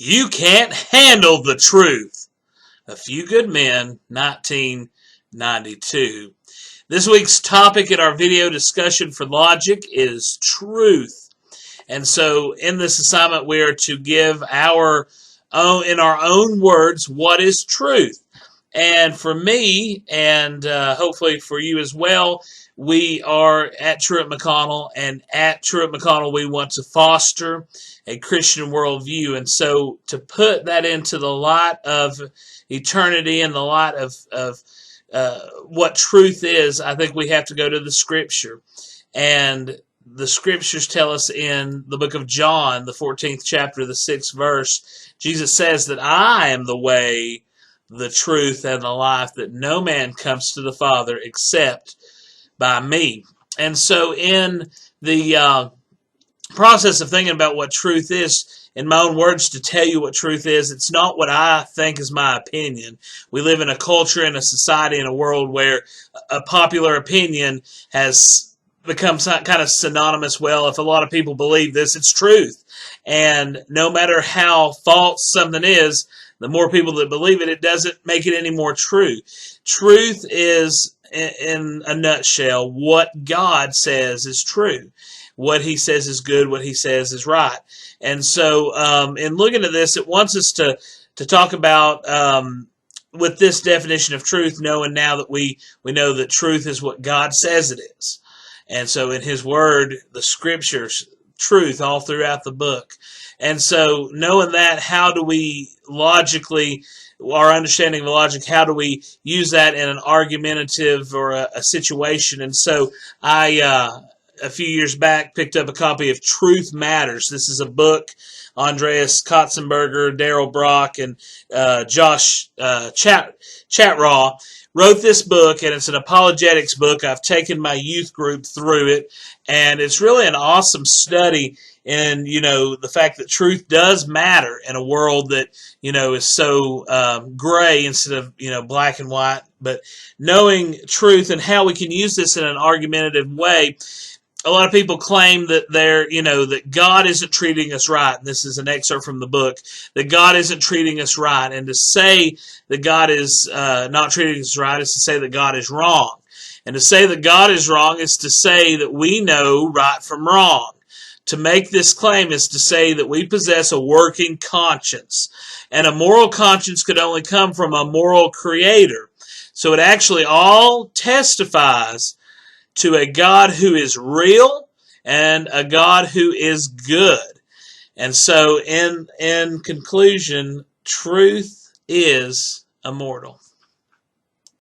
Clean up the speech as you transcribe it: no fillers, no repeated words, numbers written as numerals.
You can't handle the truth. A Few Good Men, 1992. This week's topic in our video discussion for logic is truth. And so in this assignment, we are to give in our own words, what is truth? And for me, and hopefully for you as well, we are at Truett McConnell, and at Truett McConnell, we want to foster a Christian worldview. And so to put that into the light of eternity and the light of what truth is, I think we have to go to the Scripture. And the Scriptures tell us in the book of John, the 14th chapter, the 6th verse, Jesus says that I am the way, the truth, and the life, that no man comes to the Father except by me. And so in the process of thinking about what truth is, in my own words, to tell you what truth is, it's not what I think is my opinion. We live in a culture, in a society, in a world where a popular opinion has become kind of synonymous. Well, if a lot of people believe this, it's truth. And no matter how false something is, the more people that believe it, it doesn't make it any more true. Truth is, in a nutshell, what God says is true. What He says is good, what He says is right. And so in looking at this, it wants us to talk about, with this definition of truth, knowing now that we know that truth is what God says it is. And so in His Word, the Scriptures, truth all throughout the book. And so knowing that, how do we logically, our understanding of logic, how do we use that in an argumentative or a situation? And so I, a few years back, picked up a copy of Truth Matters. This is a book. Andreas Katzenberger, Darrell Brock, and Josh Chatraw wrote this book, and it's an apologetics book. I've taken my youth group through it, and it's really an awesome study in, the fact that truth does matter in a world that, is so gray instead of, black and white. But knowing truth and how we can use this in an argumentative way. A lot of people claim that that God isn't treating us right. And this is an excerpt from the book, that God isn't treating us right. And to say that God is not treating us right is to say that God is wrong. And to say that God is wrong is to say that we know right from wrong. To make this claim is to say that we possess a working conscience. And a moral conscience could only come from a moral creator. So it actually all testifies to a God who is real and a God who is good. And so in conclusion, truth is immortal.